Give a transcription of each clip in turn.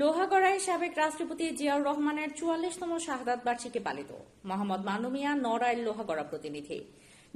লোহাগড়ায় সাবেক রাষ্ট্রপতি জিয়াউর রহমানের ৪৪তম শাহাদাত বার্ষিকী পালিত। মোহাম্মদ মান্নু মিয়া, নড়াইল লোহাগড়া প্রতিনিধি।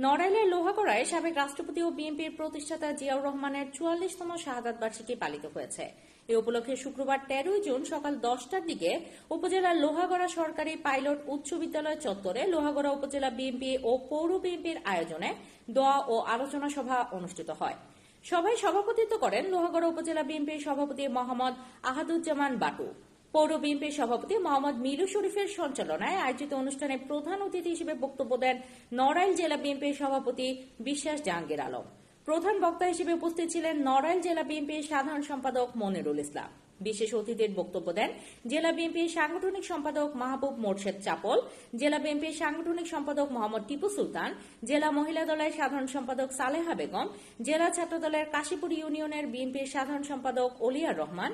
নড়াইলের লোহাগড়ায় সাবেক রাষ্ট্রপতি ও বিএনপির প্রতিষ্ঠাতা জিয়াউর রহমানের ৪৪তম শাহাদাত বার্ষিকী পালিত হয়েছে। এ উপলক্ষে শুক্রবার ১৩ জুন সকাল ১০টার দিকে উপজেলার লোহাগড়া সরকারি পাইলট উচ্চ বিদ্যালয় চত্বরে লোহাগড়া উপজেলা বিএনপি ও পৌর বিএনপির আয়োজনে দোয়া ও আলোচনা সভা অনুষ্ঠিত হয়। সভায় সভাপতিত্ব করেন লোহাগড়া উপজেলা বিএনপির সভাপতি মোহাম্মদ আহাদুজ্জামান বাটু। পৌর বিএনপির সভাপতি মোহাম্মদ মিলু শরীফের সঞ্চালনায় আয়োজিত অনুষ্ঠানে প্রধান অতিথি হিসেবে বক্তব্য দেন নড়াইল জেলা বিএনপির সভাপতি বিশ্বাস জাহাঙ্গীর আলম। প্রধান বক্তা হিসেবে উপস্থিত ছিলেন নড়াইল জেলা বিএনপির সাধারণ সম্পাদক মনিরুল ইসলাম। বিশেষ অতিথির বক্তব্য দেন জেলা বিএনপির সাংগঠনিক সম্পাদক মাহবুব মোর্শেদ চাপল, জেলা বিএনপির সাংগঠনিক সম্পাদক মোহাম্মদ টিপু সুলতান, জেলা মহিলা দলের সাধারণ সম্পাদক সালেহা বেগম, জেলা ছাত্র দলের কাশীপুর ইউনিয়নের বিএনপির সাধারণ সম্পাদক অলিয়ার রহমান,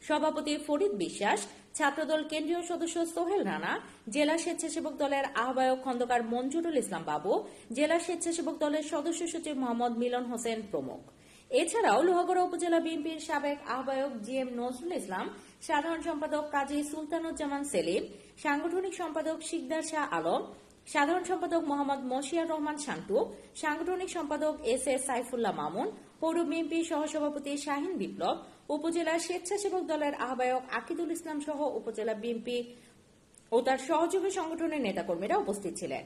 সভাপতি ফরিদ বিশ্বাস, ছাত্রদল কেন্দ্রীয় সদস্য সোহেল রানা, জেলা স্বেচ্ছাসেবক দলের আহ্বায়ক খন্দকার মঞ্জুরুল ইসলাম বাবু, জেলা স্বেচ্ছাসেবক দলের সদস্য সচিব মোহাম্মদ মিলন হোসেন প্রমুখ। এছাড়াও লোহাগড়া উপজেলা বিএনপির সাবেক আহ্বায়ক জি এম নজরুল ইসলাম, সাধারণ সম্পাদক কাজী সুলতানুজ্জামান সেলিম, সাংগঠনিক সম্পাদক শিকদার শাহ আলম, সাধারণ সম্পাদক মোহাম্মদ মশিয়ার রহমান শান্টু, সাংগঠনিক সম্পাদক এস এস সাইফুল্লাহ মামুন, পৌর বিএনপির সহসভাপতি শাহিন বিপ্লব, উপজেলা স্বেচ্ছাসেবক দলের আহ্বায়ক আকিদুল ইসলাম সহ উপজেলা বিএনপি ও তার সহযোগী সংগঠনের নেতাকর্মীরা উপস্থিত ছিলেন।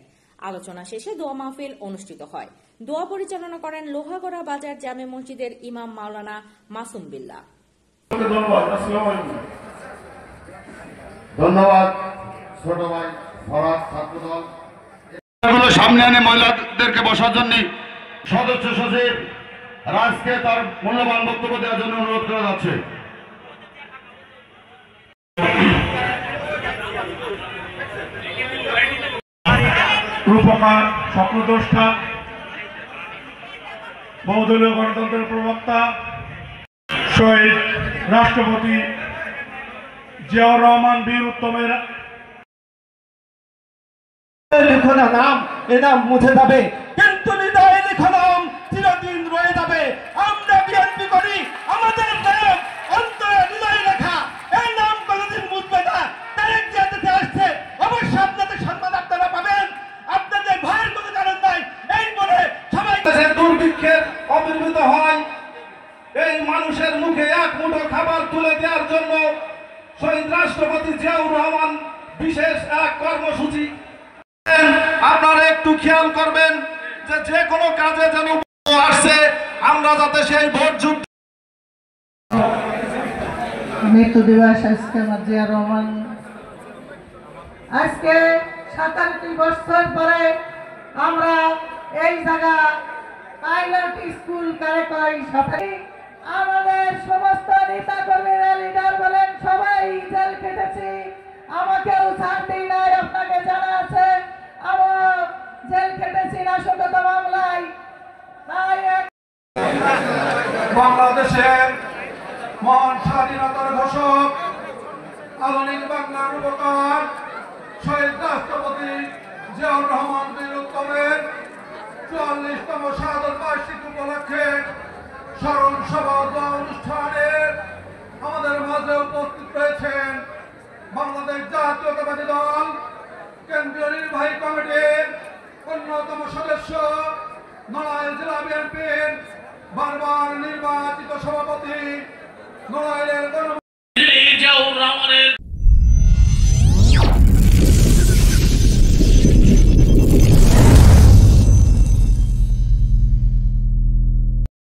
আলোচনা শেষে দোয়া মাহফিল অনুষ্ঠিত হয়। দোয়া পরিচালনা করেন লোহাগড়া বাজার জামে মসজিদের ইমাম মাওলানা মাসুম বিল্লাহ। ধন্যবাদ ছোট ভাই ফরাদ ছাত্রদল। সামনে এনে মহিলাদেরকে বসার জন্য সদস্য সচিব রাজকে তার মূল্যবান বক্তব্য দেওয়ার জন্য অনুরোধ করা যাচ্ছে। রূপকার, স্বপ্নদ্রষ্টা, বহুদলীয় গণতন্ত্রের প্রবক্তা শহীদ রাষ্ট্রপতি জিয়াউর রহমান বীর উত্তমের লিখো না নাম, এ নাম মুছে যাবে, কিন্তু হৃদয়ে লিখো নাম চিরদিন রয়ে যাবে। আমরা বিএনপি করি, আমাদের নাম অন্তরে হৃদয়ে লেখা, এই নাম কোনোদিন মুছবে না। তারেক জিয়া দেশে আসছে, অবশ্যই আপনাদের সম্মান আপনারা পাবেন, আপনাদের ভয়ের কোনো কারণ নাই। এই বলে সবাই দুর্ভিক্ষের আবির্ভূত হয়, এই মানুষের মুখে এক মুঠো খাবার তুলে দেওয়ার জন্য শহীদ রাষ্ট্রপতি জিয়াউর রহমান বিশেষ এক কর্মসূচি। আপনারা একটু খেয়াল করবেন যে কোনো কাজে যেন আসছে, আমরা যাতে সেই ভোট যুদ্ধ। মৃত্যু দিবস আজকে আমার জিয়াউর রহমান, আজকে ৭৭ বছর পরে আমরা এই জায়গা পাইলট স্কুল কারেকয় সাথে আমাদের সমস্ত নেতা কর্মীরা, লিডার বলেন সবাই জেল কেটেছি। আমাকেও ছাড় দিই নাই, আপনাকে জানা আছে আমার জেল কেটেছি নাশকতা মামলায়। তাই বাংলাদেশের মহান স্বাধীনতার ঘোষক, আধুনিক বাংলার রূপকার শহীদ রাষ্ট্রপতি জিয়াউর রহমান বীর উত্তমের ৪৪তম শাহাদাত বার্ষিকী উপলক্ষে স্মরণ সভা অনুষ্ঠানে আমাদের মাঝে উপস্থিত রয়েছেন বাংলাদেশ জাতীয়তাবাদী দল কেন্দ্রীয় নির্বাহী কমিটির অন্যতম সদস্য, নড়াইল জেলা বিএনপির বারবার নির্বাচিত সভাপতি, নড়াইলের